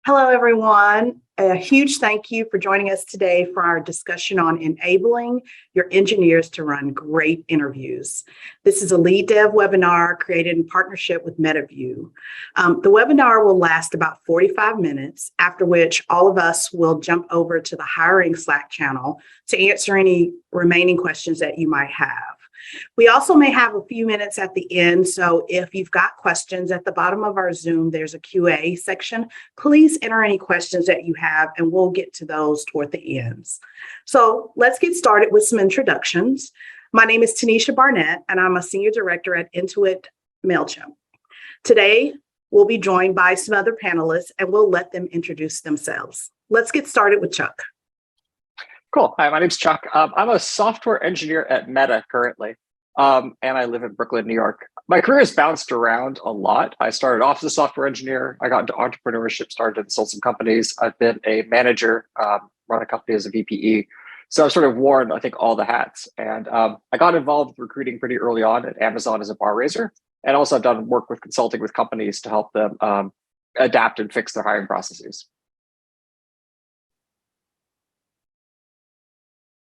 Hello, everyone. A huge thank you for joining us today for our discussion on enabling your engineers to run great interviews. This is a LeadDev webinar created in partnership with MetaView. The webinar will last about 45 minutes, after which all of us will jump over to the hiring Slack channel to answer any remaining questions that you might have. We also may have a few minutes at the end, so if you've got questions at the bottom of our Zoom, there's a Q&A section. Please enter any questions that you have, and we'll get to those toward the ends. So let's get started with some introductions. My name is Tanisha Barnett, and I'm a Senior Director at Intuit MailChimp. Today, we'll be joined by some other panelists, and we'll let them introduce themselves. Let's get started with Chuck. Cool. Hi, my name's Chuck. I'm a software engineer at Meta currently, and I live in Brooklyn, New York. My career has bounced around a lot. I started off as a software engineer. I got into entrepreneurship, started and sold some companies. I've been a manager, run a company as a VPE. So I've sort of worn, I think, all the hats. And I got involved with recruiting pretty early on at Amazon as a bar raiser. And also I've done work with consulting with companies to help them adapt and fix their hiring processes.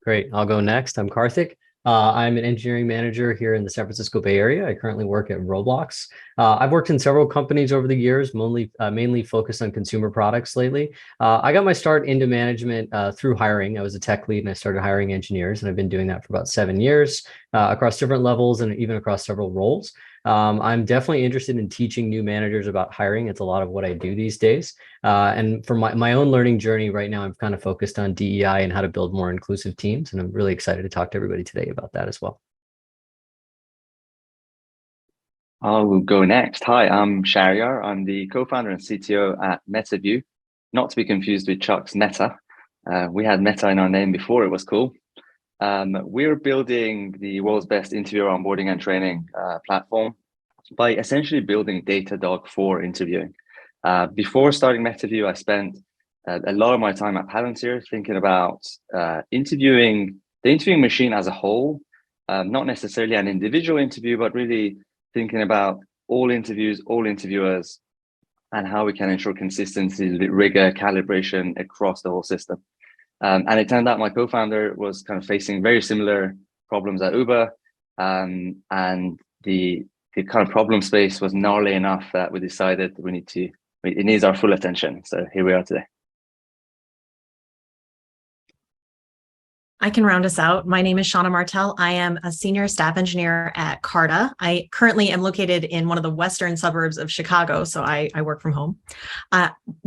Great. I'll go next. I'm Karthik. I'm an engineering manager here in the San Francisco Bay Area. I currently work at Roblox. I've worked in several companies over the years, mainly focused on consumer products lately. I got my start into management through hiring. I was a tech lead and I started hiring engineers, and I've been doing that for about 7 years across different levels and even across several roles. I'm definitely interested in teaching new managers about hiring. It's a lot of what I do these days. And for my own learning journey right now, I'm kind of focused on DEI and how to build more inclusive teams. And I'm really excited to talk to everybody today about that as well. I'll go next. Hi, I'm Shahryar. I'm the co-founder and CTO at MetaView, not to be confused with Chuck's Meta. We had Meta in our name before it was cool. We're building the world's best interviewer onboarding and training platform by essentially building Datadog for interviewing. Before starting MetaView, I spent a lot of my time at Palantir thinking about the interviewing machine as a whole, not necessarily an individual interview, but really thinking about all interviews, all interviewers, and how we can ensure consistency, rigor, calibration across the whole system. And it turned out my co-founder was kind of facing very similar problems at Uber, and the kind of problem space was gnarly enough that we decided it needs our full attention. So here we are today. I can round us out. My name is Shauna Martel. I am a senior staff engineer at Carta. I currently am located in one of the western suburbs of Chicago, so I work from home.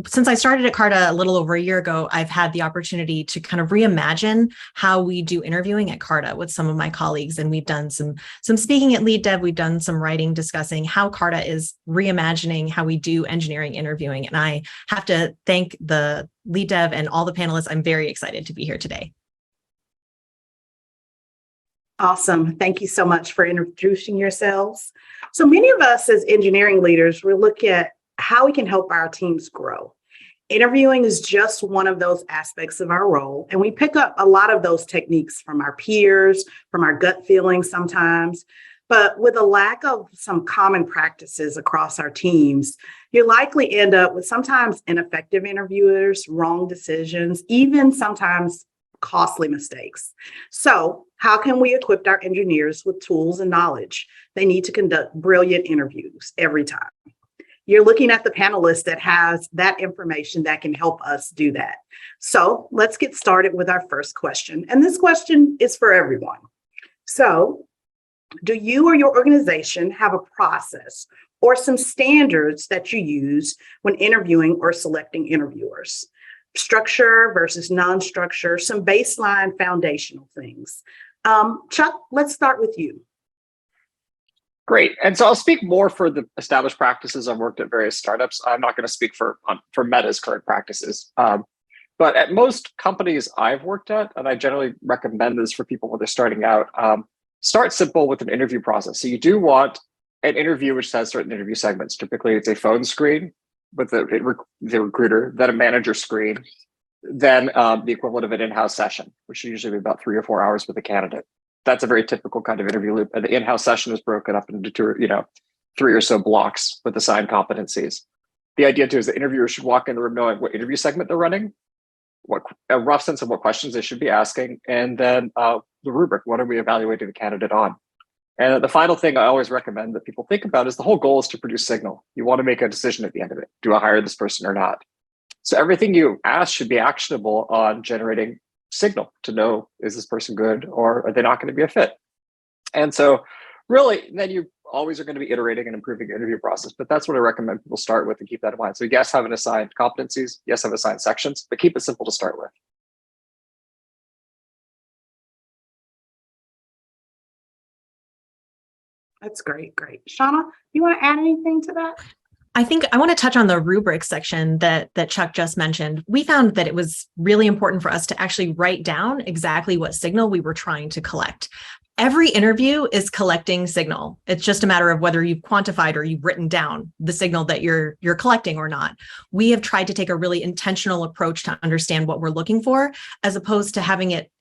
Since I started at Carta a little over a year ago, I've had the opportunity to kind of reimagine how we do interviewing at Carta with some of my colleagues, and we've done some speaking at LeadDev. We've done some writing discussing how Carta is reimagining how we do engineering interviewing, and I have to thank the LeadDev and all the panelists. I'm very excited to be here today. Awesome. Thank you so much for introducing yourselves. So many of us as engineering leaders, we look at how we can help our teams grow. Interviewing is just one of those aspects of our role, and we pick up a lot of those techniques from our peers, from our gut feelings sometimes. But with a lack of some common practices across our teams, you likely end up with sometimes ineffective interviewers, wrong decisions, even sometimes costly mistakes. So how can we equip our engineers with tools and knowledge they need to conduct brilliant interviews every time? You're looking at the panelist that has that information that can help us do that. So let's get started with our first question. And this question is for everyone. So do you or your organization have a process or some standards that you use when interviewing or selecting interviewers? Structure versus non-structure, some baseline foundational things. Chuck, let's start with you. Great. And so I'll speak more for the established practices. I've worked at various startups. I'm not going to speak for Meta's current practices. But at most companies I've worked at, and I generally recommend this for people when they're starting out, start simple with an interview process. So you do want an interview which has certain interview segments. Typically, it's a phone screen with the recruiter, then a manager screen, then the equivalent of an in-house session, which should usually be about 3 or 4 hours with a candidate. That's a very typical kind of interview loop. And the in-house session is broken up into 3 or so blocks with assigned competencies. the idea too is the interviewer should walk in the room knowing what interview segment they're running, what a rough sense of what questions they should be asking, and then the rubric, what are we evaluating the candidate on? And the final thing I always recommend that people think about is the whole goal is to produce signal. You want to make a decision at the end of it. Do I hire this person or not? So everything you ask should be actionable on generating signal to know, is this person good or are they not going to be a fit? And so really, then you always are going to be iterating and improving the interview process. But that's what I recommend people start with and keep that in mind. So yes, have an assigned competencies. Yes, have assigned sections, but keep it simple to start with. That's great. Great. Shauna, you want to add anything to that? I think I want to touch on the rubric section that Chuck just mentioned. We found that it was really important for us to actually write down exactly what signal we were trying to collect. Every interview is collecting signal. It's just a matter of whether you've quantified or you've written down the signal that you're collecting or not. We have tried to take a really intentional approach to understand what we're looking for, as opposed to having it,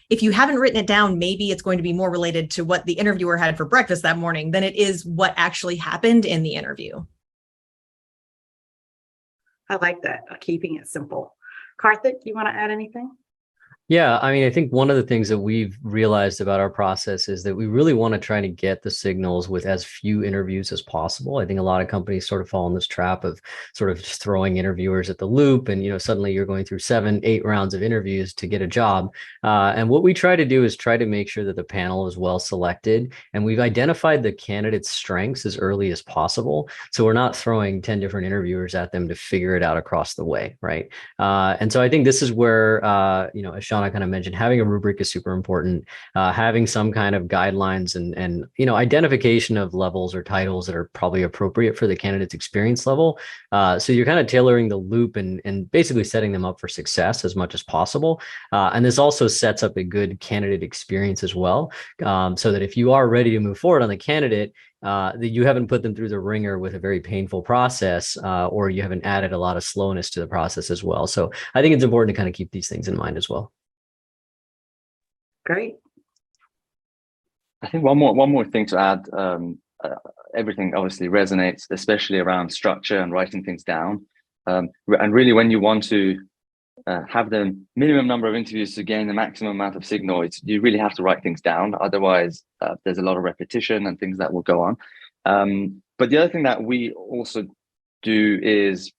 if you haven't written it down, maybe it's going to be more related to what the interviewer had for breakfast that morning than it is what actually happened in the interview. I like that, keeping it simple. Karthik, you want to add anything? Yeah, I mean, I think one of the things that we've realized about our process is that we really want to try to get the signals with as few interviews as possible. I think a lot of companies sort of fall in this trap of sort of just throwing interviewers at the loop, and suddenly you're going through 7, 8 rounds of interviews to get a job. And what we try to do is try to make sure that the panel is well selected, and we've identified the candidate's strengths as early as possible. So we're not throwing 10 different interviewers at them to figure it out across the way, right? And so I think this is where as Shauna kind of mentioned, having a rubric is super important. Having some kind of guidelines and identification of levels or titles that are probably appropriate for the candidate's experience level. So you're kind of tailoring the loop and basically setting them up for success as much as possible. And this also sets up a good candidate experience as well, so that if you are ready to move forward on the candidate, that you haven't put them through the ringer with a very painful process, or you haven't added a lot of slowness to the process as well. So I think it's important to kind of keep these things in mind as well. Great. I think one more thing to add. Everything obviously resonates, especially around structure and writing things down. And really, when you want to have the minimum number of interviews to gain the maximum amount of signal, you really have to write things down. Otherwise, there's a lot of repetition and things that will go on. But the other thing that we also do is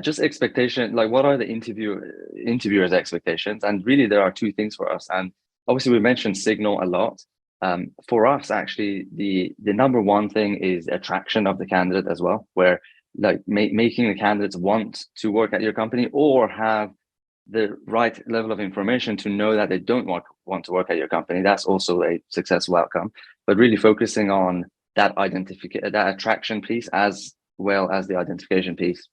just expectation, like what are the interviewers' expectations? And really, there are two things for us. And obviously, we mentioned signal a lot. For us, actually, the number one thing is attraction of the candidate as well, where like making the candidates want to work at your company or have the right level of information to know that they don't want to work at your company. That's also a successful outcome. But really focusing on that attraction piece as well as the identification piece.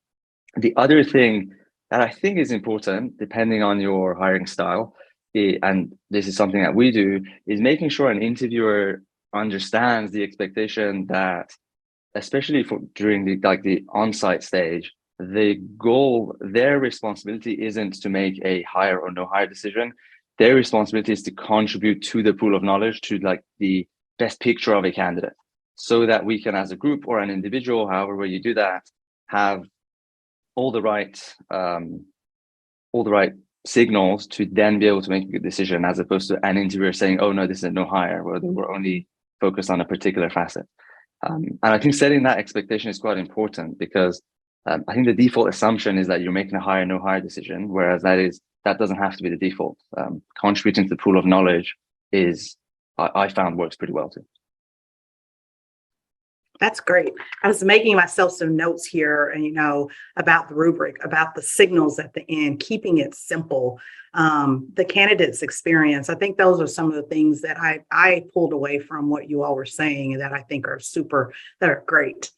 The other thing that I think is important, depending on your hiring style, and this is something that we do, is making sure an interviewer understands the expectation that, especially during the on-site stage, the goal, their responsibility isn't to make a hire or no hire decision. Their responsibility is to contribute to the pool of knowledge, to like the best picture of a candidate, so that we can, as a group or an individual, however way you do that, have all the right signals to then be able to make a good decision, as opposed to an interviewer saying, "Oh no, this is a no hire," or we're only focused on a particular facet. And I think setting that expectation is quite important, because I think the default assumption is that you're making a hire no hire decision, whereas that doesn't have to be the default. Contributing to the pool of knowledge I found works pretty well too. That's great. I was making myself some notes here, about the rubric, about the signals at the end, keeping it simple, the candidate's experience. I think those are some of the things that I pulled away from what you all were saying that I think that are great.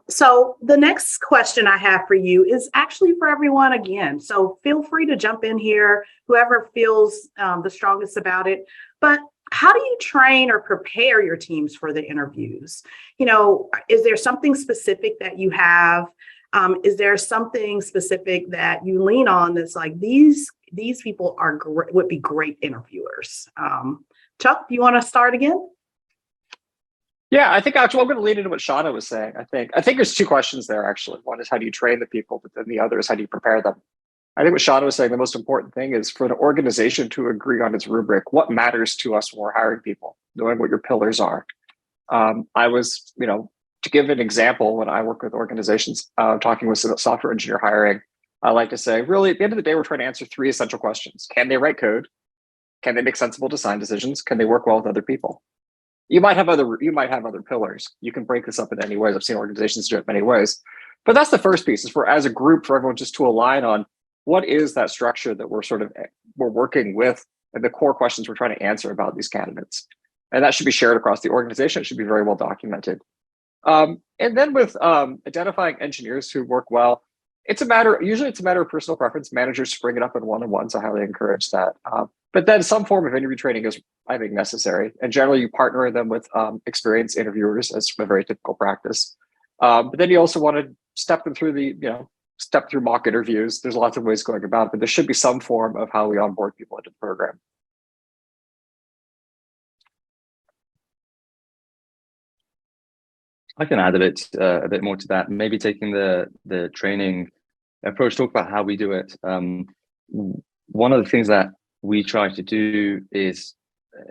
So the next question I have for you is actually for everyone again. So feel free to jump in here, whoever feels the strongest about it. But how do you train or prepare your teams for the interviews? Is there something specific that you have? Is there something specific that you lean on that's like these people would be great interviewers? Chuck, do you want to start again? Yeah, I think actually I'm going to lead into what Shauna was saying. I think there's two questions there actually. One is how do you train the people, but then the other is how do you prepare them? I think what Shauna was saying, the most important thing is for the organization to agree on its rubric. What matters to us when we're hiring people, knowing what your pillars are. I was, to give an example, when I work with organizations, talking with software engineer hiring, I like to say, really, at the end of the day, we're trying to answer three essential questions. Can they write code? Can they make sensible design decisions? Can they work well with other people? You might have other pillars. You can break this up in any ways. I've seen organizations do it many ways. But that's the first piece, is for as a group, for everyone just to align on what is that structure that we're working with, and the core questions we're trying to answer about these candidates. And that should be shared across the organization. It should be very well documented. And then with identifying engineers who work well, usually it's a matter of personal preference. Managers bring it up in one-on-ones. I highly encourage that. But then some form of interview training is, I think, necessary. And generally you partner them with experienced interviewers as a very typical practice. But then you also want to step them through mock interviews. There's lots of ways going about it, but there should be some form of how we onboard people into the program. I can add a bit more to that. Maybe taking the training approach, talk about how we do it. One of the things that we try to do is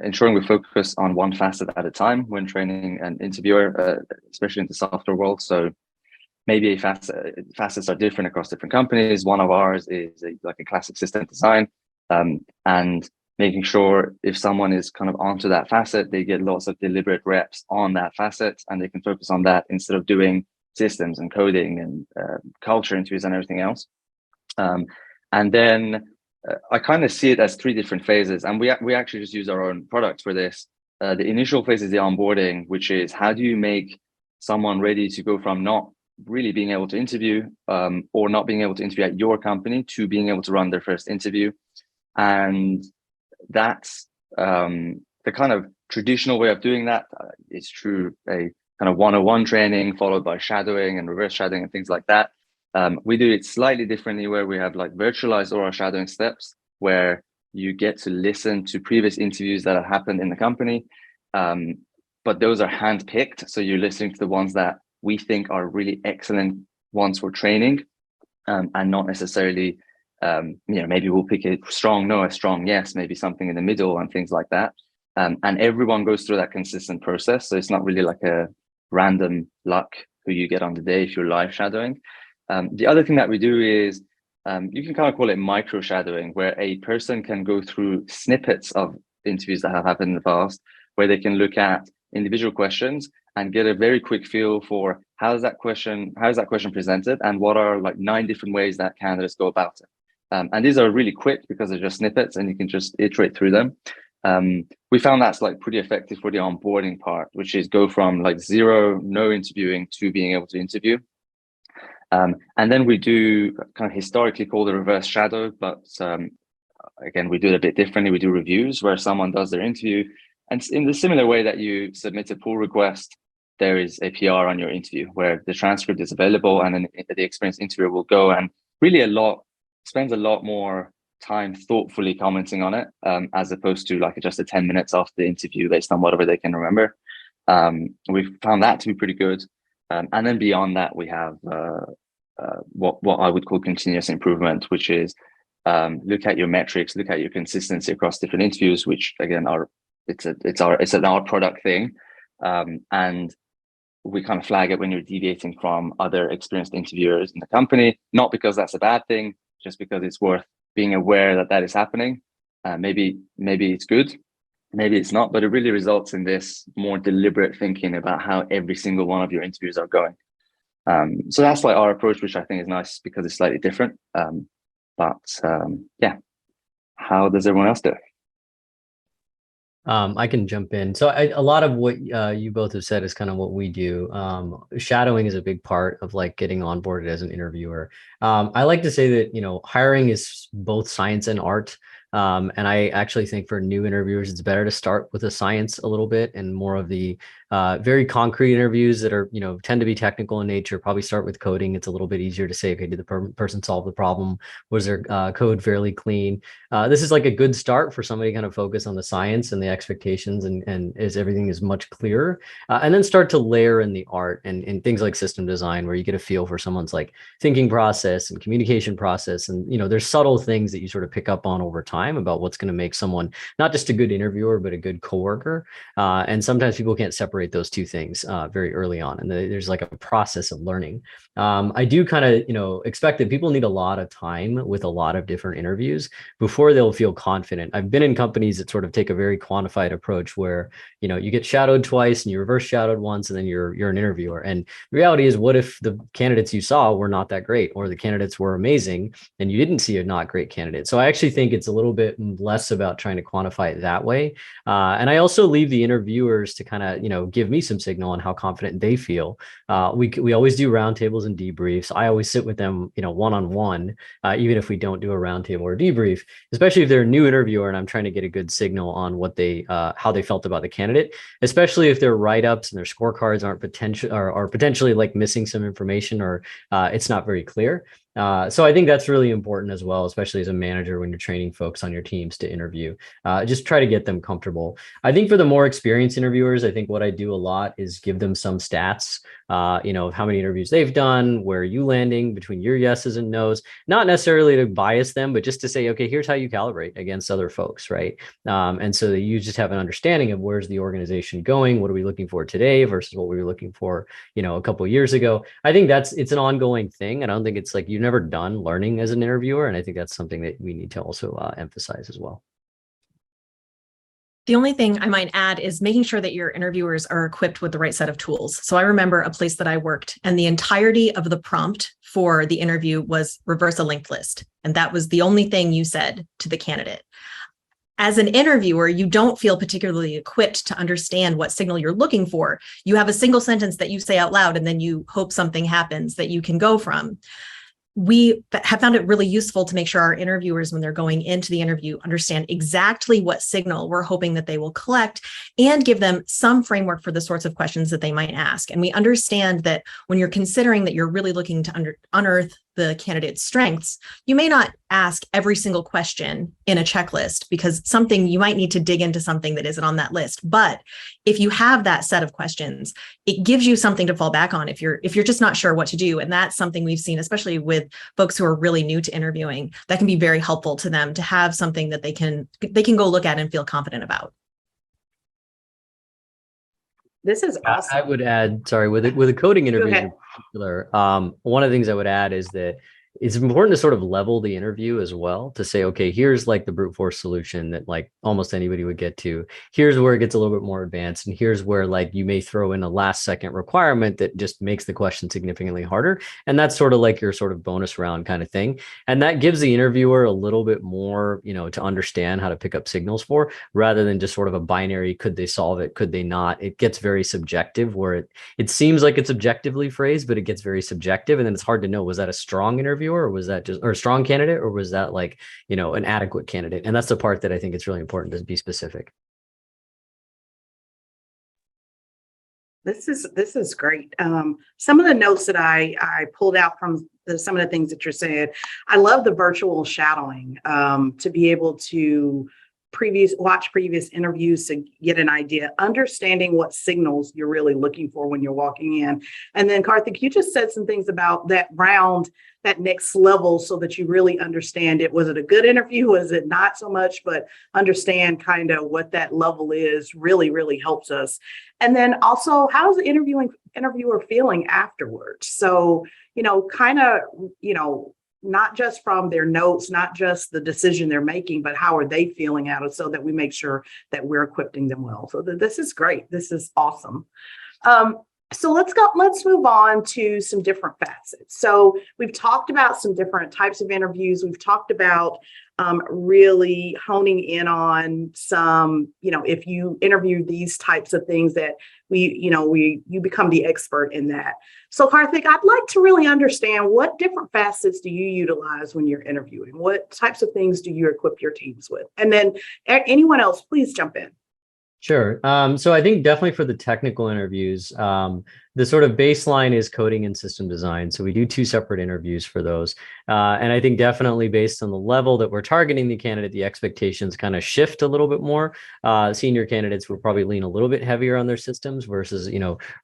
ensuring we focus on one facet at a time when training an interviewer, especially in the software world. So maybe facets are different across different companies. One of ours is like a classic system design, and making sure if someone is kind of onto that facet, they get lots of deliberate reps on that facet, and they can focus on that instead of doing systems and coding and culture interviews and everything else. And then I kind of see it as three different phases, and we actually just use our own product for this. The initial phase is the onboarding, which is how do you make someone ready to go from not really being able to interview or not being able to interview at your company to being able to run their first interview. And that's the kind of traditional way of doing that. It's through a kind of 101 training followed by shadowing and reverse shadowing and things like that. We do it slightly differently, where we have like virtualized oral shadowing steps where you get to listen to previous interviews that have happened in the company. But those are handpicked. So you're listening to the ones that we think are really excellent ones for training, and not necessarily, maybe we'll pick a strong no, a strong yes, maybe something in the middle and things like that. And everyone goes through that consistent process. So it's not really like a random luck who you get on the day if you're live shadowing. The other thing that we do is you can kind of call it micro shadowing, where a person can go through snippets of interviews that have happened in the past, where they can look at individual questions and get a very quick feel for how is that question presented, and what are like 9 different ways that candidates go about it. And these are really quick because they're just snippets and you can just iterate through them. We found that's like pretty effective for the onboarding part, which is go from like zero, no interviewing to being able to interview. And then we do kind of historically called a reverse shadow, but again, we do it a bit differently. We do reviews where someone does their interview, and in the similar way that you submit a pull request, there is a PR on your interview where the transcript is available, and then the experienced interviewer will go and really spends a lot more time thoughtfully commenting on it, as opposed to like just a 10 minutes off the interview based on whatever they can remember. We've found that to be pretty good. And then beyond that, we have what I would call continuous improvement, which is look at your metrics, look at your consistency across different interviews, which again it's an our product thing, and we kind of flag it when you're deviating from other experienced interviewers in the company, not because that's a bad thing, just because it's worth being aware that that is happening. Maybe it's good, maybe it's not, but it really results in this more deliberate thinking about how every single one of your interviews are going. So that's like our approach, which I think is nice because it's slightly different. Yeah, how does everyone else do it? I can jump in. So a lot of what you both have said is kind of what we do. Shadowing is a big part of like getting onboarded as an interviewer. I like to say that, hiring is both science and art. And I actually think for new interviewers, it's better to start with the science a little bit and more of the very concrete interviews that are, tend to be technical in nature. Probably start with coding. It's a little bit easier to say, okay, did the person solve the problem? Was their code fairly clean? This is like a good start for somebody to kind of focus on the science and the expectations and is everything is much clearer. And then start to layer in the art and things like system design, where you get a feel for someone's like thinking process and communication process. And, there's subtle things that you sort of pick up on over time about what's going to make someone not just a good interviewer, but a good coworker. And sometimes people can't separate those two things very early on. And there's like a process of learning. I do kind of, expect that people need a lot of time with a lot of different interviews before they'll feel confident. I've been in companies that sort of take a very quantified approach where, you get shadowed twice and you reverse shadowed once, and then you're an interviewer. And the reality is, what if the candidates you saw were not that great, or the candidates were amazing and you didn't see a not great candidate? So I actually think it's a little bit less about trying to quantify it that way. And I also leave the interviewers to kind of, give me some signal on how confident they feel. We always do roundtables and debriefs. I always sit with them, one-on-one, even if we don't do a roundtable or debrief, especially if they're a new interviewer and I'm trying to get a good signal on what how they felt about the candidate, especially if their write-ups and their scorecards are potentially like missing some information, or it's not very clear. So I think that's really important as well, especially as a manager when you're training folks on your teams to interview. Just try to get them comfortable. I think for the more experienced interviewers, I think what I do a lot is give them some stats, of how many interviews they've done, where are you landing between your yeses and nos, not necessarily to bias them, but just to say, okay, here's how you calibrate against other folks, right? And so that you just have an understanding of where's the organization going, what are we looking for today versus what we were looking for, a couple of years ago. I think it's an ongoing thing. I don't think it's like you're never done learning as an interviewer. And I think that's something that we need to also emphasize as well. The only thing I might add is making sure that your interviewers are equipped with the right set of tools. So I remember a place that I worked, and the entirety of the prompt for the interview was reverse a linked list. And that was the only thing you said to the candidate. As an interviewer, you don't feel particularly equipped to understand what signal you're looking for. You have a single sentence that you say out loud, and then you hope something happens that you can go from. We have found it really useful to make sure our interviewers, when they're going into the interview, understand exactly what signal we're hoping that they will collect, and give them some framework for the sorts of questions that they might ask. And we understand that when you're considering that you're really looking to unearth the candidate's strengths, you may not ask every single question in a checklist, because you might need to dig into something that isn't on that list. But if you have that set of questions, it gives you something to fall back on if you're just not sure what to do. And that's something we've seen, especially with folks who are really new to interviewing, that can be very helpful to them to have something that they can go look at and feel confident about. This is awesome. I would add, sorry, with a coding interview in particular, one of the things I would add is that it's important to sort of level the interview as well, to say, okay, here's like the brute force solution that like almost anybody would get to. Here's where it gets a little bit more advanced. And here's where like you may throw in a last second requirement that just makes the question significantly harder. And that's sort of like your sort of bonus round kind of thing. And that gives the interviewer a little bit more, to understand how to pick up signals for, rather than just sort of a binary, could they solve it, could they not? It gets very subjective, where it seems like it's objectively phrased, but it gets very subjective. And then it's hard to know, was that a strong interview, or was that a strong candidate, or was that like, an adequate candidate? And that's the part that I think it's really important to be specific. This is great. Some of the notes that I pulled out from some of the things that you're saying, I love the virtual shadowing, to be able to watch previous interviews to get an idea, understanding what signals you're really looking for when you're walking in. And then Karthik, you just said some things about that next level, so that you really understand it. Was it a good interview? Was it not so much? But understand kind of what that level is really, really helps us. And then also, how's the interviewer feeling afterwards? So, not just from their notes, not just the decision they're making, but how are they feeling out of, so that we make sure that we're equipping them well. So this is great. This is awesome. So let's move on to some different facets. So we've talked about some different types of interviews. We've talked about really honing in on some, if you interview these types of things that you become the expert in that. So Karthik, I'd like to really understand, what different facets do you utilize when you're interviewing? What types of things do you equip your teams with? And then anyone else, please jump in. Sure. So I think definitely for the technical interviews, the sort of baseline is coding and system design. So we do 2 separate interviews for those. And I think definitely based on the level that we're targeting the candidate, the expectations kind of shift a little bit more. Senior candidates will probably lean a little bit heavier on their systems versus,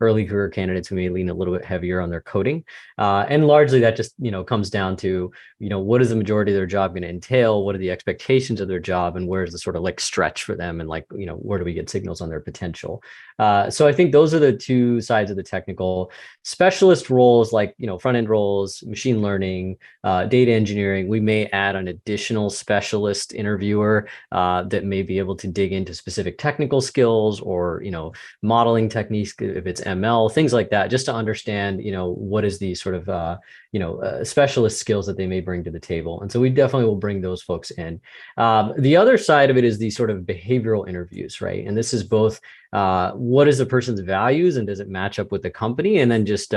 early career candidates who may lean a little bit heavier on their coding. And largely that just, comes down to, what is the majority of their job going to entail? What are the expectations of their job? And where's the sort of like stretch for them? And like, where do we get signals on their potential? So I think those are the 2 sides of the technical. Specialist roles like, front end roles, machine learning, data engineering. We may add an additional specialist interviewer that may be able to dig into specific technical skills or, modeling techniques, if it's ML, things like that, just to understand, what is the sort of, specialist skills that they may bring to the table. And so we definitely will bring those folks in. The other side of it is the sort of behavioral interviews, right? And this is both what is the person's values and does it match up with the company? And then just,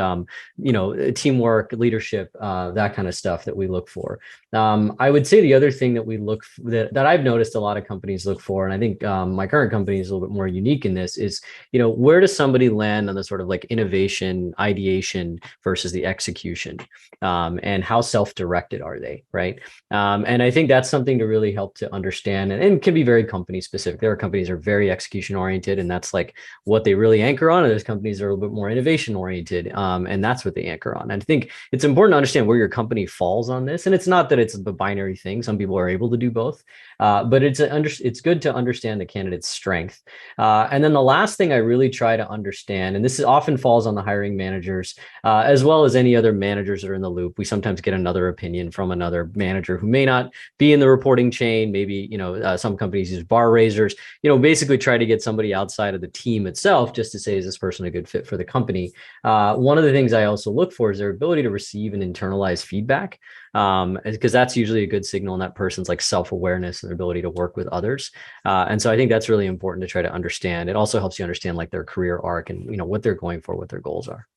teamwork, leadership, that kind of stuff that we look for. I would say the other thing that we look that I've noticed a lot of companies look for, and I think my current company is a little bit more unique in this, is, where does somebody land on the sort of like innovation, ideation versus the execution, and how self-directed are they, right? And I think that's something to really help to understand, and can be very company specific. There are companies that are very execution oriented, and that's like what they really anchor on. And there's companies that are a little bit more innovation oriented, and that's what they anchor on. And I think it's important to understand where your company falls on this. And it's not that it's a binary thing. Some people are able to do both, but it's good to understand the candidate's strength. And then the last thing I really try to understand, and this often falls on the hiring managers, as well as any other managers that are in the loop. We sometimes get another opinion from another manager who may not be in the reporting chain. Maybe, some companies use bar raisers, basically try to get somebody outside of the team itself just to say, is this person a good fit for the company? One of the things I also look for is their ability to receive and internalize feedback, because that's usually a good signal in that person's like self-awareness and their ability to work with others. And so I think that's really important to try to understand. It also helps you understand like their career arc and, what they're going for, what their goals are.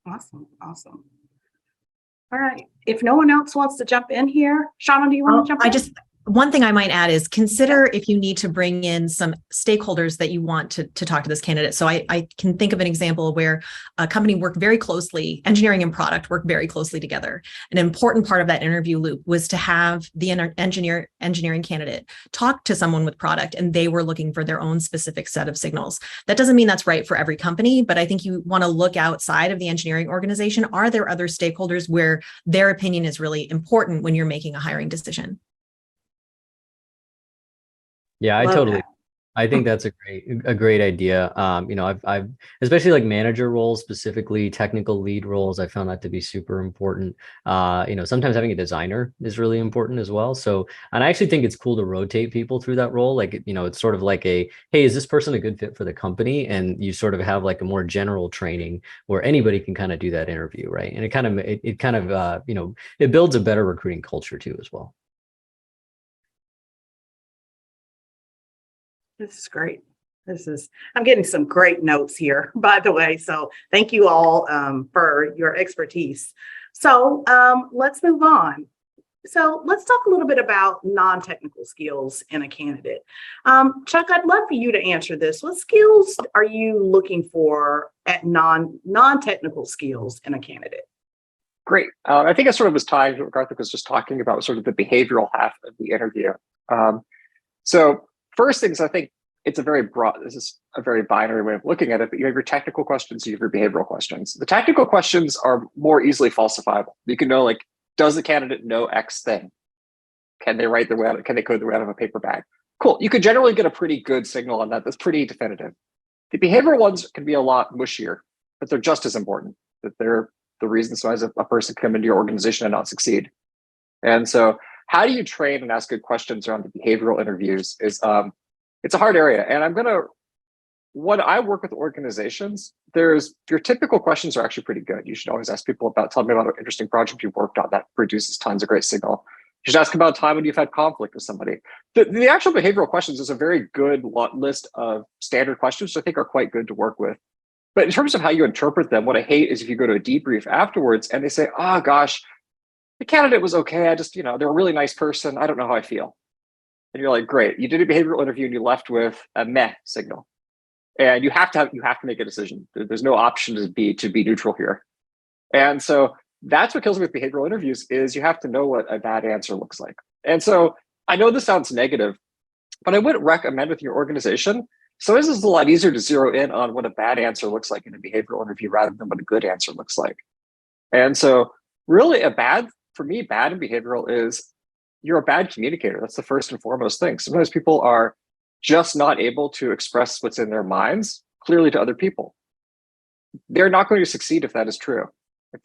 Awesome. All right. If no one else wants to jump in here, Shauna, do you want to jump in? One thing I might add is consider if you need to bring in some stakeholders that you want to talk to this candidate. So I can think of an example where a company worked very closely, engineering and product work very closely together. An important part of that interview loop was to have the engineering candidate talk to someone with product, and they were looking for their own specific set of signals. That doesn't mean that's right for every company, but I think you want to look outside of the engineering organization. Are there other stakeholders where their opinion is really important when you're making a hiring decision? Yeah, I think that's a great idea. I've especially like manager roles, specifically technical lead roles, I found that to be super important. Sometimes having a designer is really important as well. So, and I actually think it's cool to rotate people through that role. Like, it's sort of like hey, is this person a good fit for the company? And you sort of have like a more general training where anybody can kind of do that interview, right? And it builds a better recruiting culture too, as well. This is great. I'm getting some great notes here, by the way. So thank you all for your expertise. So let's move on. So let's talk a little bit about non-technical skills in a candidate. Chuck, I'd love for you to answer this. What skills are you looking for at non-technical skills in a candidate? Great. I think it sort of was tied to what Karthik was just talking about, sort of the behavioral half of the interview. So first things, I think this is a very binary way of looking at it, but you have your technical questions, you have your behavioral questions. The technical questions are more easily falsifiable. You can know, like, does the candidate know X thing? Can they write their way out? Can they code their way out of a paper bag? Cool. You could generally get a pretty good signal on that. That's pretty definitive. The behavioral ones can be a lot mushier, but they're just as important. That they're the reasons why a person can come into your organization and not succeed. And so how do you train and ask good questions around the behavioral interviews is, it's a hard area. And I'm going to when I work with organizations, your typical questions are actually pretty good. You should always ask people about, tell me about an interesting project you've worked on that produces tons of great signal. You should ask about a time when you've had conflict with somebody. The actual behavioral questions is a very good list of standard questions, which I think are quite good to work with. But in terms of how you interpret them, what I hate is if you go to a debrief afterwards and they say, oh gosh, the candidate was okay. I just, they're a really nice person. I don't know how I feel. And you're like, great, you did a behavioral interview and you left with a meh signal. And you have to make a decision. There's no option to be neutral here. And so that's what kills me with behavioral interviews is you have to know what a bad answer looks like. And so I know this sounds negative, but I would recommend with your organization, sometimes it's a lot easier to zero in on what a bad answer looks like in a behavioral interview rather than what a good answer looks like. And so really for me, bad in behavioral is you're a bad communicator. That's the first and foremost thing. Sometimes people are just not able to express what's in their minds clearly to other people. They're not going to succeed if that is true. If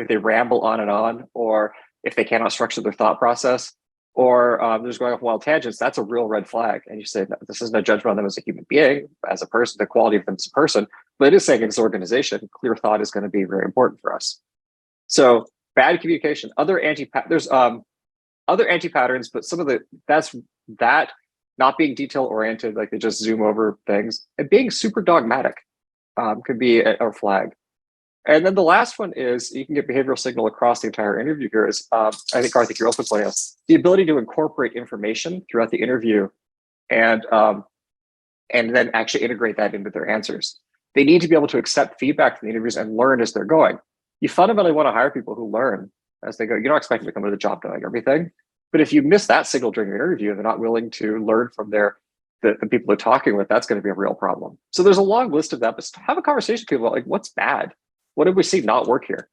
they ramble on, or if they cannot structure their thought process, or they're just going off wild tangents, that's a real red flag. And you say, this is no judgment on them as a human being, as a person, the quality of them as a person, but it is saying as an organization, clear thought is going to be very important for us. So bad communication, there's other anti-patterns, but some of that not being detail oriented, like they just zoom over things, and being super dogmatic could be a flag. And then the last one is you can get behavioral signal across the entire interview here is, I think, Karthik, you're also pointing out, the ability to incorporate information throughout the interview and then actually integrate that into their answers. They need to be able to accept feedback from the interviews and learn as they're going. You fundamentally want to hire people who learn as they go. You're not expecting to come to the job knowing everything. But if you miss that signal during your interview and they're not willing to learn from the people they're talking with, that's going to be a real problem. So there's a long list of that, but have a conversation with people about, like, what's bad? What did we see not work here?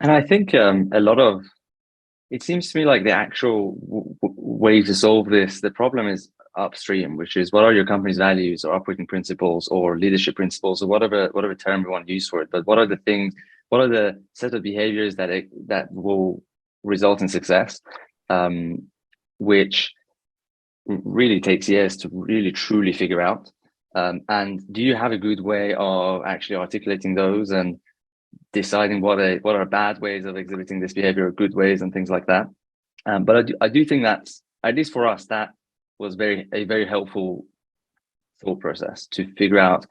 And I think it seems to me like the actual way to solve this, the problem is upstream, which is what are your company's values or operating principles or leadership principles or whatever term we want to use for it. But what are the set of behaviors that will result in success, which really takes years to really truly figure out. And do you have a good way of actually articulating those and deciding what are bad ways of exhibiting this behavior, or good ways, and things like that? But I do think that, at least for us, that was a very helpful thought process to figure out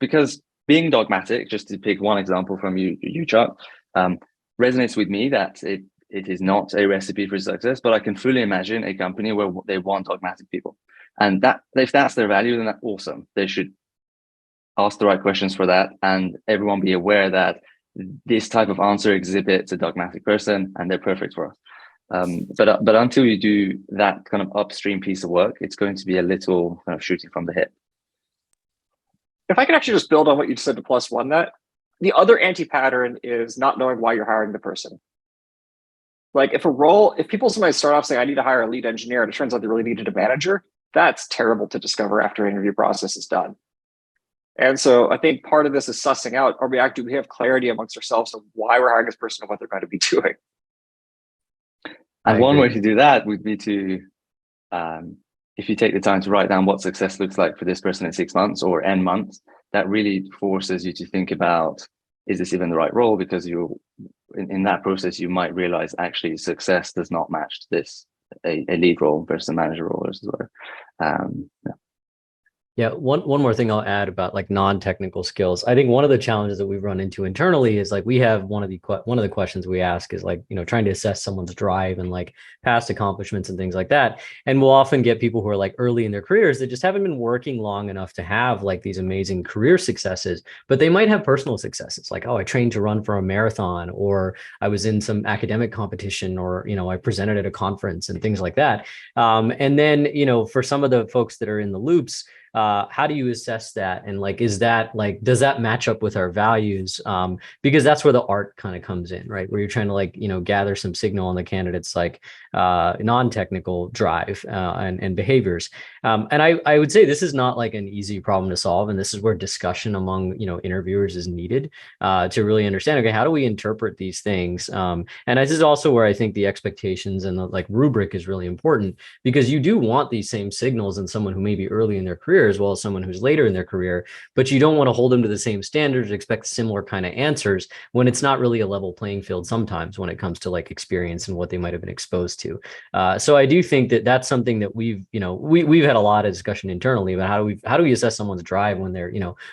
because being dogmatic, just to pick one example from you, Chuck, resonates with me that it is not a recipe for success, but I can fully imagine a company where they want dogmatic people. And that if that's their value, then that's awesome. They should ask the right questions for that, and everyone be aware that this type of answer exhibits a dogmatic person and they're perfect for us. But until you do that kind of upstream piece of work, it's going to be a little kind of shooting from the hip. If I could actually just build on what you said to plus one, that the other anti-pattern is not knowing why you're hiring the person. Like if people sometimes start off saying, I need to hire a lead engineer, and it turns out they really needed a manager, that's terrible to discover after interview process is done. And so I think part of this is sussing out, do we have clarity amongst ourselves of why we're hiring this person and what they're going to be doing? And one way to do that would be to, if you take the time to write down what success looks like for this person in 6 months or N months, that really forces you to think about, is this even the right role? Because in that process, you might realize actually success does not match this, a lead role versus a manager role as well. Yeah, one more thing I'll add about like non-technical skills. I think one of the challenges that we've run into internally is like we have one of the questions we ask is like, trying to assess someone's drive and like past accomplishments and things like that. And we'll often get people who are like early in their careers that just haven't been working long enough to have like these amazing career successes, but they might have personal successes like, oh, I trained to run for a marathon, or I was in some academic competition, or, I presented at a conference and things like that. And then, for some of the folks that are in the loops, how do you assess that? And like, is that like, does that match up with our values? Because that's where the art kind of comes in, right? Where you're trying to like, gather some signal on the candidate's like non-technical drive and behaviors. And I would say this is not like an easy problem to solve. And this is where discussion among, interviewers is needed to really understand, okay, how do we interpret these things? And this is also where I think the expectations and the like rubric is really important, because you do want these same signals in someone who may be early in their career as well as someone who's later in their career, but you don't want to hold them to the same standards, expect similar kind of answers when it's not really a level playing field sometimes when it comes to like experience and what they might have been exposed to. So I do think that that's something that we've had a lot of discussion internally about how do we assess someone's drive when they're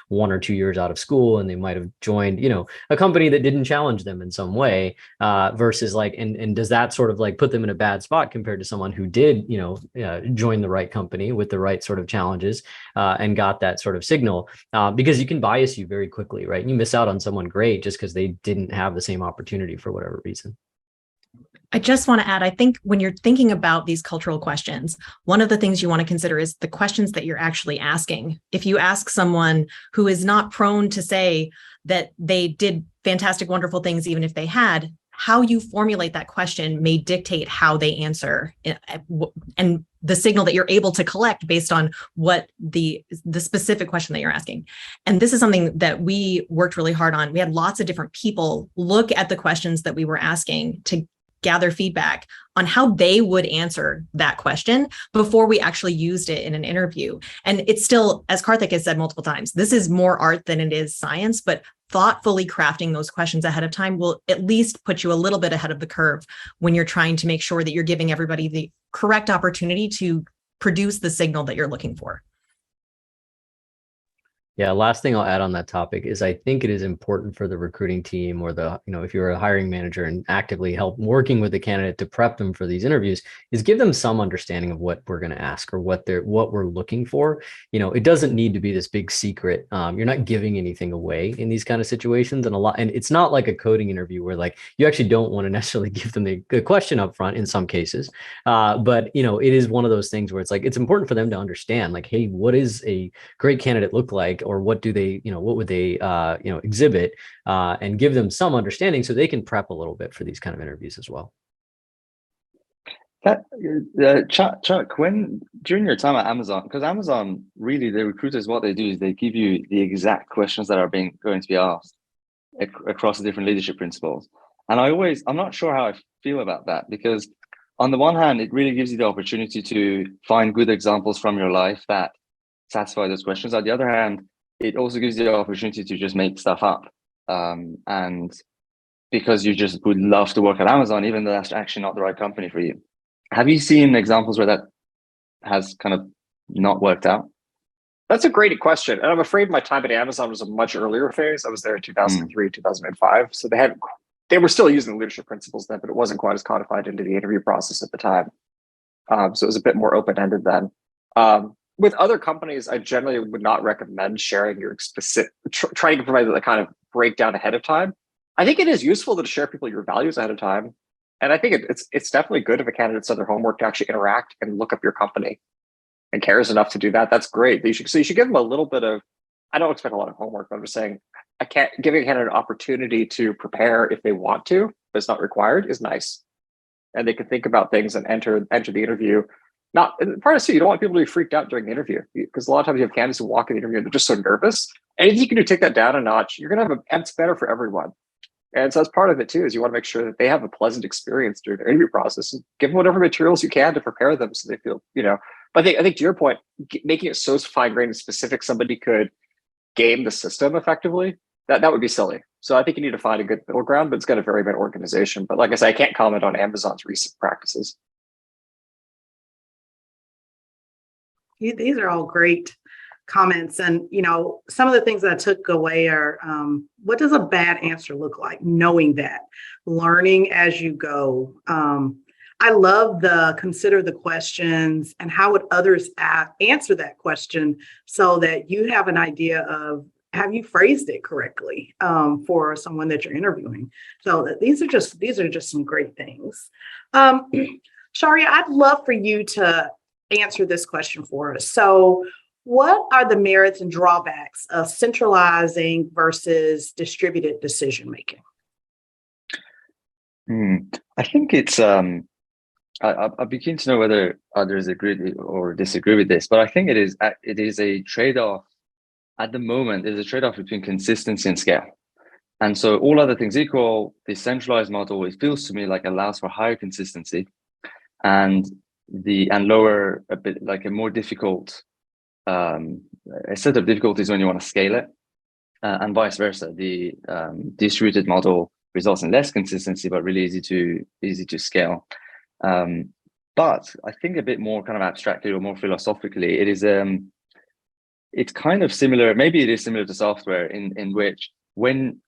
1 or 2 years out of school and they might have joined a company that didn't challenge them in some way, versus like, and does that sort of like put them in a bad spot compared to someone who did join the right company with the right sort of challenges and got that sort of signal, because you can bias you very quickly, right? You miss out on someone great just because they didn't have the same opportunity for whatever reason. I just want to add, I think when you're thinking about these cultural questions, one of the things you want to consider is the questions that you're actually asking. If you ask someone who is not prone to say that they did fantastic, wonderful things, even if they had, how you formulate that question may dictate how they answer and the signal that you're able to collect based on what the specific question that you're asking. And this is something that we worked really hard on. We had lots of different people look at the questions that we were asking to gather feedback on how they would answer that question before we actually used it in an interview. And it's still, as Karthik has said multiple times, this is more art than it is science, but thoughtfully crafting those questions ahead of time will at least put you a little bit ahead of the curve when you're trying to make sure that you're giving everybody the correct opportunity to produce the signal that you're looking for. Yeah, last thing I'll add on that topic is I think it is important for the recruiting team or the, if you're a hiring manager and actively help working with the candidate to prep them for these interviews, is give them some understanding of what we're going to ask or what we're looking for. It doesn't need to be this big secret. You're not giving anything away in these kind of situations, and it's not like a coding interview where like you actually don't want to necessarily give them the question up front in some cases. But it is one of those things where it's like, it's important for them to understand like, hey, what is a great candidate look like? Or what do they, what would they, exhibit, and give them some understanding so they can prep a little bit for these kind of interviews as well. Chuck, when during your time at Amazon, because Amazon really, the recruiters, what they do is they give you the exact questions that are going to be asked across the different leadership principles. And I'm not sure how I feel about that, because on the one hand, it really gives you the opportunity to find good examples from your life that satisfy those questions. On the other hand, it also gives you the opportunity to just make stuff up. And because you just would love to work at Amazon, even though that's actually not the right company for you. Have you seen examples where that has kind of not worked out? That's a great question. And I'm afraid my time at Amazon was a much earlier phase. I was there in 2003, 2005. So they were still using leadership principles then, but it wasn't quite as codified into the interview process at the time. So it was a bit more open-ended then. With other companies, I generally would not recommend sharing your specific, trying to provide the kind of breakdown ahead of time. I think it is useful to share people your values ahead of time. And I think it's definitely good if a candidate's done their homework to actually interact and look up your company and cares enough to do that. That's great. So you should give them a little bit of, I don't expect a lot of homework, but I'm just saying, giving a candidate an opportunity to prepare if they want to, but it's not required, is nice. And they can think about things and enter the interview. Not part of you don't want people to be freaked out during the interview, because a lot of times you have candidates who walk in the interview and they're just so nervous. Anything you can do, take that down a notch. You're gonna have it's better for everyone. And so that's part of it too, is you want to make sure that they have a pleasant experience during their interview process, and give them whatever materials you can to prepare them so they feel, But I think to your point, making it so fine-grained and specific somebody could game the system effectively, that would be silly. So I think you need to find a good middle ground, but it's got to vary by organization. But like I said, I can't comment on Amazon's recent practices. These are all great comments. And, some of the things that I took away are, what does a bad answer look like? Knowing that, learning as you go. I love consider the questions and how would others answer that question so that you have an idea of, have you phrased it correctly for someone that you're interviewing? So these are just some great things. Sharia, I'd love for you to answer this question for us. So What are the merits and drawbacks of centralizing versus distributed decision making? I think it's I'd be keen to know whether others agree or disagree with this, but I think it is a trade-off at the moment. There's a trade-off between consistency and scale. And so all other things equal, the centralized model, it feels to me like allows for higher consistency and lower a bit, like a more difficult a set of difficulties when you want to scale it, and vice versa. The distributed model results in less consistency, but really easy to scale. But I think a bit more kind of abstractly or more philosophically, it's kind of similar. Maybe it is similar to software in which when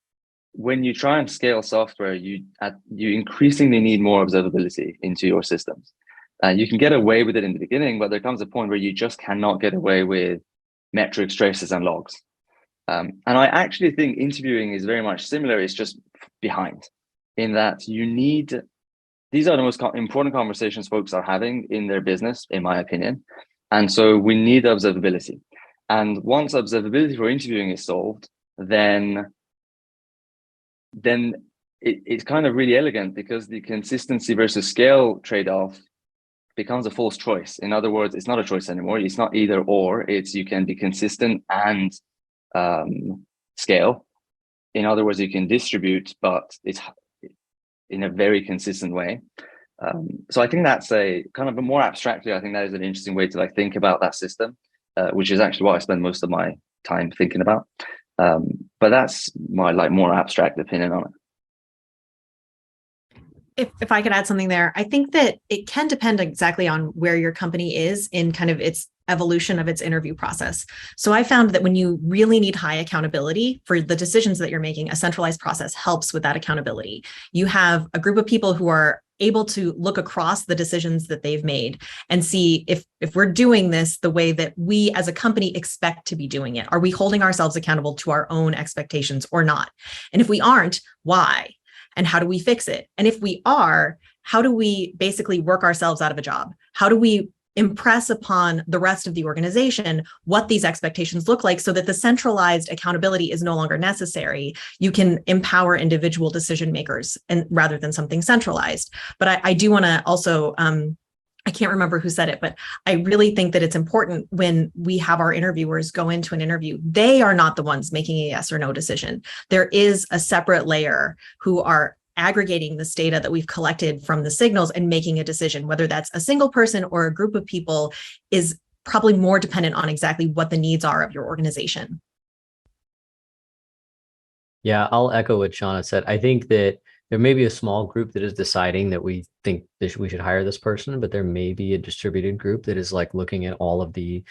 you try and scale software, you increasingly need more observability into your systems. You can get away with it in the beginning, but there comes a point where you just cannot get away with metrics, traces, and logs. And I actually think interviewing is very much similar. It's just behind, in that these are the most important conversations folks are having in their business, in my opinion. And so we need observability. And once observability for interviewing is solved, then it's kind of really elegant, because the consistency versus scale trade-off becomes a false choice. In other words, it's not a choice anymore. It's not either or. It's you can be consistent and scale. In other words, you can distribute, but it's in a very consistent way. So I think that's a kind of a more abstractly, I think that is an interesting way to like think about that system, which is actually what I spend most of my time thinking about. But that's my like more abstract opinion on it. If I could add something there, I think that it can depend exactly on where your company is in kind of its evolution of its interview process. So I found that when you really need high accountability for the decisions that you're making, a centralized process helps with that accountability. You have a group of people who are able to look across the decisions that they've made and see if we're doing this the way that we as a company expect to be doing it. Are we holding ourselves accountable to our own expectations or not? And if we aren't, why? And how do we fix it? And if we are, how do we basically work ourselves out of a job? How do we impress upon the rest of the organization what these expectations look like so that the centralized accountability is no longer necessary? You can empower individual decision makers and rather than something centralized. But I do want to also, I can't remember who said it, but I really think that it's important when we have our interviewers go into an interview, they are not the ones making a yes or no decision. There is a separate layer who are aggregating this data that we've collected from the signals and making a decision, whether that's a single person or a group of people, is probably more dependent on exactly what the needs are of your organization. Yeah, I'll echo what Shauna said. I think that there may be a small group that is deciding that we think we should hire this person, but there may be a distributed group that is like looking at all of the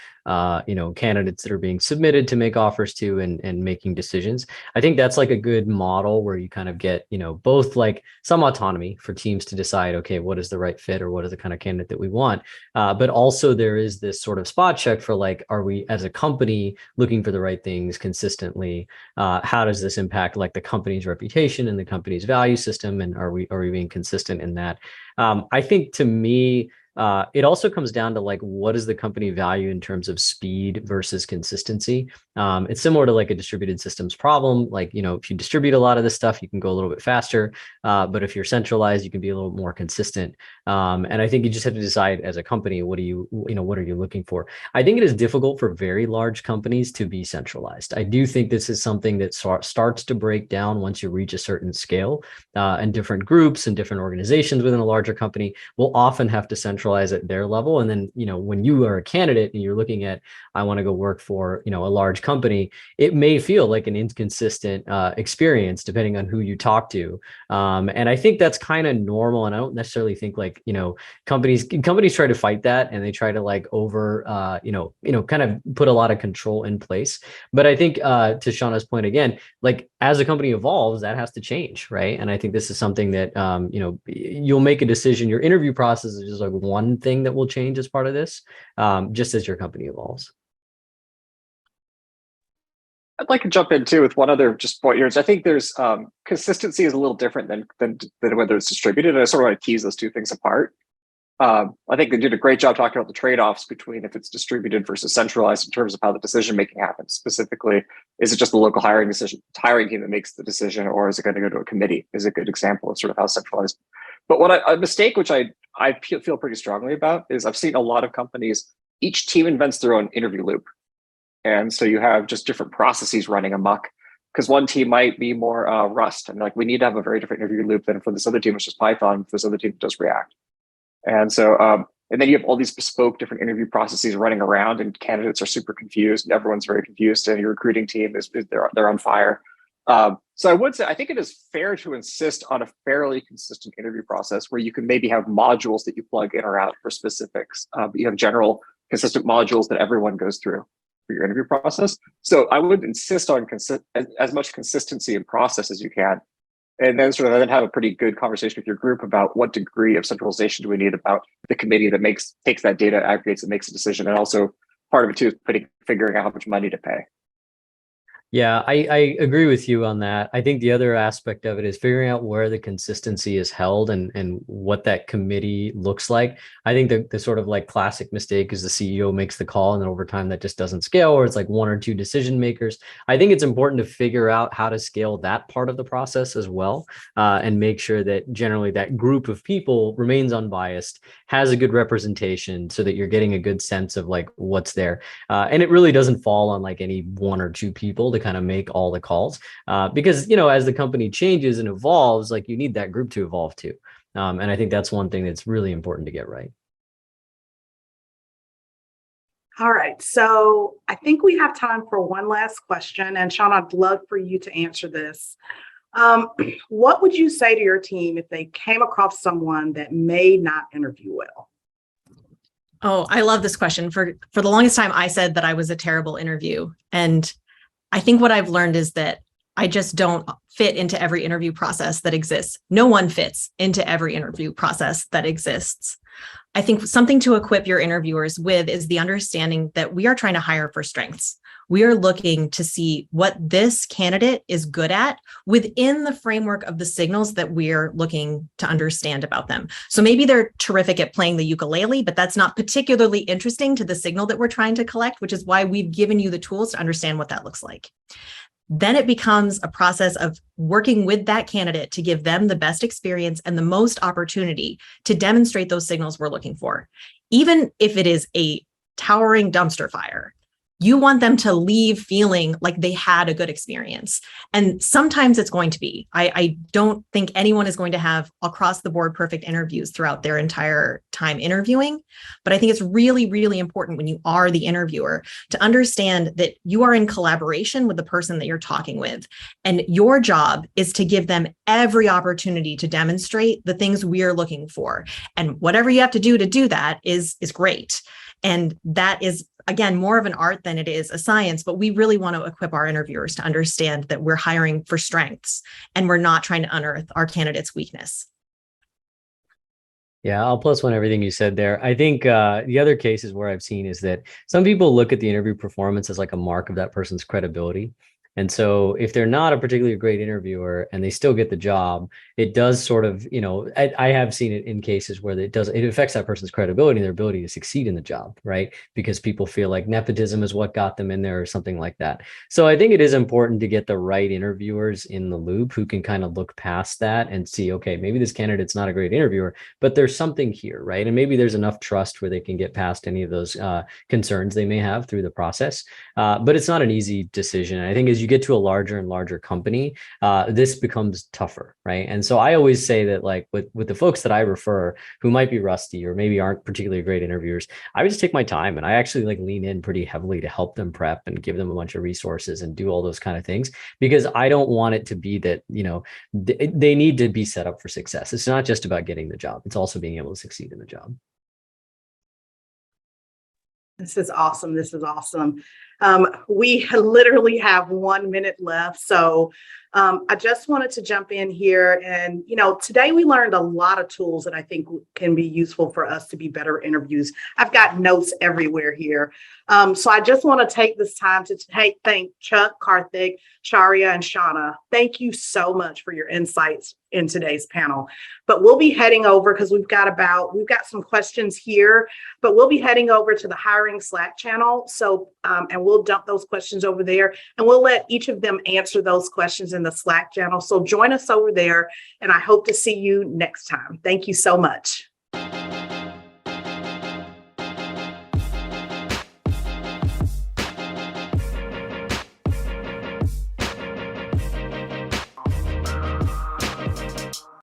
candidates that are being submitted to make offers to and making decisions. I think that's like a good model where you kind of get, both like some autonomy for teams to decide, okay, what is the right fit or what is the kind of candidate that we want? But also there is this sort of spot check for like, are we as a company looking for the right things consistently? How does this impact like the company's reputation and the company's value system? And are we being consistent in that? I think to me, it also comes down to like, what does the company value in terms of speed versus consistency? It's similar to like a distributed systems problem. Like, if you distribute a lot of this stuff, you can go a little bit faster. But if you're centralized, you can be a little more consistent. And I think you just have to decide as a company, what are you looking for? I think it is difficult for very large companies to be centralized. I do think this is something that starts to break down once you reach a certain scale, and different groups and different organizations within a larger company will often have to centralize at their level. And then, when you are a candidate and you're looking at, I want to go work for, a large company, it may feel like an inconsistent experience depending on who you talk to. And I think that's kind of normal. And I don't necessarily think like, companies try to fight that and they try to like kind of put a lot of control in place. But I think to Shauna's point again, like as a company evolves, that has to change, right? And I think this is something that, you'll make a decision. Your interview process is just like one thing that will change as part of this, just as your company evolves. I'd like to jump in too with one other just point here. I think there's consistency is a little different than whether it's distributed. And I sort of want to tease those two things apart. I think they did a great job talking about the trade-offs between if it's distributed versus centralized in terms of how the decision-making happens. Specifically, is it just the local hiring team that makes the decision, or is it going to go to a committee? Is a good example of sort of how centralized. But a mistake which I feel pretty strongly about is I've seen a lot of companies, each team invents their own interview loop. And so you have just different processes running amok, because one team might be more Rust, and like we need to have a very different interview loop than for this other team, which is Python, for this other team, does React. And so, and then you have all these bespoke different interview processes running around, and candidates are super confused, and everyone's very confused, and your recruiting team they're on fire. So I would say I think it is fair to insist on a fairly consistent interview process where you can maybe have modules that you plug in or out for specifics. But you have general consistent modules that everyone goes through for your interview process. So I would insist on as much consistency in process as you can. And then then have a pretty good conversation with your group about what degree of centralization do we need about the committee that takes that data, aggregates, and makes a decision. And also part of it too is figuring out how much money to pay. Yeah, I agree with you on that. I think the other aspect of it is figuring out where the consistency is held and what that committee looks like. I think the sort of like classic mistake is the CEO makes the call, and then over time that just doesn't scale, or it's like one or two decision makers. I think it's important to figure out how to scale that part of the process as well, and make sure that generally that group of people remains unbiased, has a good representation, so that you're getting a good sense of like what's there. And it really doesn't fall on like any one or two people to kind of make all the calls, because as the company changes and evolves, like you need that group to evolve too, and I think that's one thing that's really important to get right. All right, so I think we have time for one last question, and Sean, I'd love for you to answer this. What would you say to your team if they came across someone that may not interview well? Oh, I love this question. For the longest time, I said that I was a terrible interview. And I think what I've learned is that I just don't fit into every interview process that exists. No one fits into every interview process that exists. I think something to equip your interviewers with is the understanding that we are trying to hire for strengths. We are looking to see what this candidate is good at within the framework of the signals that we're looking to understand about them. So maybe they're terrific at playing the ukulele, but that's not particularly interesting to the signal that we're trying to collect, which is why we've given you the tools to understand what that looks like. Then it becomes a process of working with that candidate to give them the best experience and the most opportunity to demonstrate those signals we're looking for. Even if it is a towering dumpster fire, you want them to leave feeling like they had a good experience. And sometimes it's going to be. I don't think anyone is going to have across the board perfect interviews throughout their entire time interviewing. But I think it's really, really important when you are the interviewer to understand that you are in collaboration with the person that you're talking with. And your job is to give them every opportunity to demonstrate the things we are looking for. And whatever you have to do that is great. And that is, again, more of an art than it is a science, but we really want to equip our interviewers to understand that we're hiring for strengths and we're not trying to unearth our candidate's weakness. Yeah, I'll plus one everything you said there. I think the other cases where I've seen is that some people look at the interview performance as like a mark of that person's credibility. And so if they're not a particularly great interviewer and they still get the job, it does sort of, I have seen it in cases where it affects that person's credibility and their ability to succeed in the job, right? Because people feel like nepotism is what got them in there or something like that. So I think it is important to get the right interviewers in the loop who can kind of look past that and see, okay, maybe this candidate's not a great interviewer, but there's something here, right? And maybe there's enough trust where they can get past any of those concerns they may have through the process. But it's not an easy decision. And I think as you get to a larger and larger company, this becomes tougher, right? And so I always say that like with the folks that I refer who might be rusty or maybe aren't particularly great interviewers, I would just take my time and I actually like lean in pretty heavily to help them prep and give them a bunch of resources and do all those kind of things, because I don't want it to be that, they need to be set up for success. It's not just about getting the job. It's also being able to succeed in the job. This is awesome. This is awesome. We literally have 1 minute left. So I just wanted to jump in here. And, today we learned a lot of tools that I think can be useful for us to be better interviews. I've got notes everywhere here. So I just want to take this time to thank Chuck, Karthik, Sharia, and Shauna. Thank you so much for your insights in today's panel. But we'll be heading over because we've got some questions here, but we'll be heading over to the hiring Slack channel. So, and we'll dump those questions over there and we'll let each of them answer those questions in the Slack channel. So join us over there and I hope to see you next time. Thank you so much.